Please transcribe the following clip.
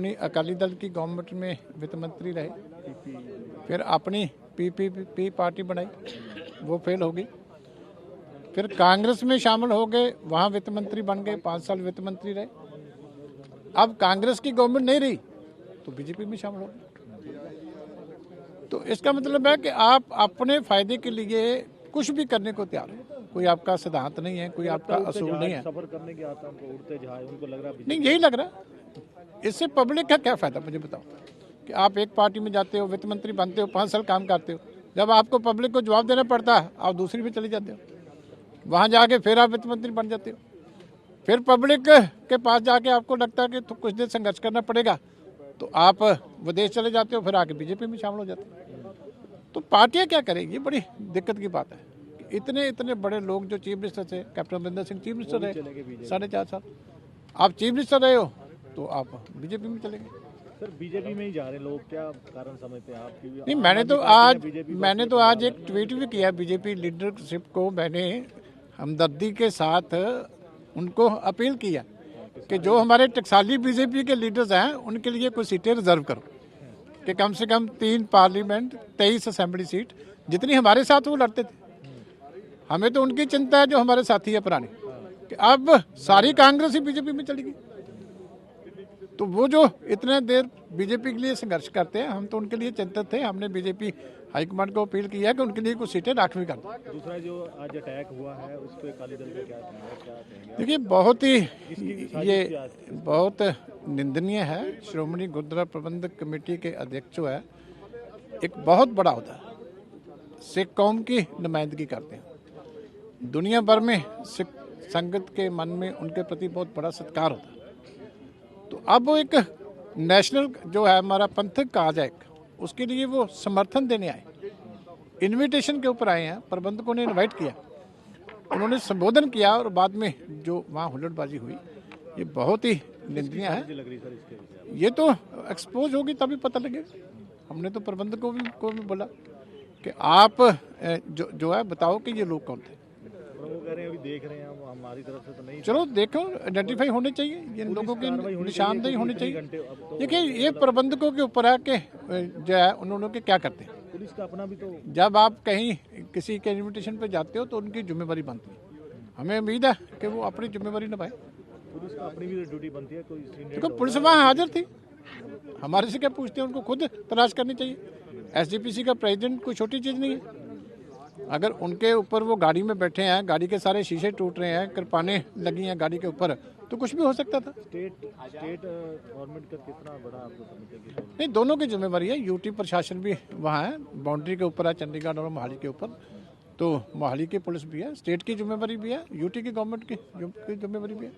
अपनी अकाली दल की गवर्नमेंट में वित्त मंत्री रहे, फिर अपनी पीपीपी पार्टी बनाई, वो फेल हो गई, फिर कांग्रेस में शामिल हो गए, वहाँ वित्त मंत्री बन गए, 5 साल वित्त मंत्री रहे। अब कांग्रेस की गवर्नमेंट नहीं रही तो बीजेपी में शामिल हो गए। तो इसका मतलब है कि आप अपने फायदे के लिए कुछ भी करने को तैयार हो। कोई आपका सिद्धांत नहीं है, कोई आपका असूल नहीं है। सफर करने के आता उनको उड़ते जहाज, उनको लग रहा नहीं, यही लग रहा है। इससे पब्लिक का क्या फायदा, मुझे बताओ कि आप एक पार्टी में जाते हो, वित्त मंत्री बनते हो, 5 साल काम करते हो, जब आपको पब्लिक को जवाब देना पड़ता है आप दूसरी में चले जाते हो, वहाँ जाके फिर आप वित्त मंत्री बन जाते हो, फिर पब्लिक के पास जाके आपको लगता है कि तो कुछ देर संघर्ष करना पड़ेगा तो आप विदेश चले जाते हो, फिर आके बीजेपी में शामिल हो जाते हो। तो पार्टियाँ क्या करेगी, बड़ी दिक्कत की बात है। इतने बड़े लोग जो चीफ मिनिस्टर थे, captain Amarinder Singh chief minister रहे 4.5 साल, आप चीफ मिनिस्टर रहे हो तो आप बीजेपी में चले गए। सर बीजेपी में ही जा रहे लोग, क्या कारण समझते हैं आप? नहीं, मैंने तो आज एक ट्वीट भी किया बीजेपी लीडरशिप को। मैंने हमदर्दी के साथ उनको अपील किया कि जो हमारे टकसाली बीजेपी के लीडर्स हैं उनके लिए कुछ सीटें रिजर्व करो, कि कम से कम 3 पार्लियामेंट, 23 असेंबली सीट, जितनी हमारे साथ वो लड़ते थे। हमें तो उनकी चिंता है जो हमारे साथी है पुराने, कि अब सारी कांग्रेस ही बीजेपी में चली गई। तो वो जो इतने देर बीजेपी के लिए संघर्ष करते हैं, हम तो उनके लिए चिंतित थे। हमने बीजेपी हाईकमान को अपील किया कि उनके लिए कुछ सीटें राखवी कर दें। दूसरा जो आज अटैक हुआ है उस पर अकाली दल का क्या कहेंगे? देखिए, बहुत ही ये बहुत निंदनीय है। श्रोमणी गुरुद्वारा प्रबंधक कमेटी के अध्यक्ष जो है, एक बहुत बड़ा होता है, सिख कौम की नुमाइंदगी करते हैं। दुनिया भर में सिख संगत के मन में उनके प्रति बहुत बड़ा सत्कार होता है। तो अब वो एक नेशनल जो है हमारा पंथक कहा जाए, उसके लिए वो समर्थन देने आए, इनविटेशन के ऊपर आए हैं। प्रबंधकों ने इनवाइट किया, उन्होंने संबोधन किया और बाद में जो वहाँ हुल्लड़बाजी हुई, ये बहुत ही निंदनीय है। ये तो एक्सपोज होगी तभी पता लगेगा। हमने तो प्रबंधकों को भी बोला कि आप जो है बताओ कि ये लोग कौन थे। वो कह रहे हैं अभी देख रहे हैं, हमारी तरफ से तो नहीं। चलो देखो, आइडेंटिफाई होने चाहिए, इन लोगों की निशानदेही होनी चाहिए। देखिए, ये प्रबंधकों के ऊपर है कि जो है उन्होंने के क्या करते हैं। पुलिस का अपना भी तो, जब आप कहीं किसी के इन्विटेशन पे जाते हो तो उनकी जिम्मेवारी बनती है। हमें उम्मीद है कि वो अपनी जिम्मेवारी निभाए। पुलिस का अपनी भी ड्यूटी बनती है। कोई देखो, पुलिस वहाँ हाजिर थी, हमारे से क्या पूछते हैं, उनको खुद तलाश करनी चाहिए। एसजीपीसी का प्रेसिडेंट कोई छोटी चीज़ नहीं है। अगर उनके ऊपर वो गाड़ी में बैठे हैं, गाड़ी के सारे शीशे टूट रहे हैं, कृपानें लगी हैं गाड़ी के ऊपर, तो कुछ भी हो सकता था। स्टेट गवर्नमेंट का कितना बड़ा आपको समझते हैं? नहीं, दोनों की जिम्मेवारी है। यूटी प्रशासन भी वहाँ है, बाउंड्री के ऊपर है, चंडीगढ़ और मोहाली के ऊपर। तो मोहाली की पुलिस भी है, स्टेट की जिम्मेवारी भी है, यूटी की गवर्नमेंट की जिम्मेवारी भी है।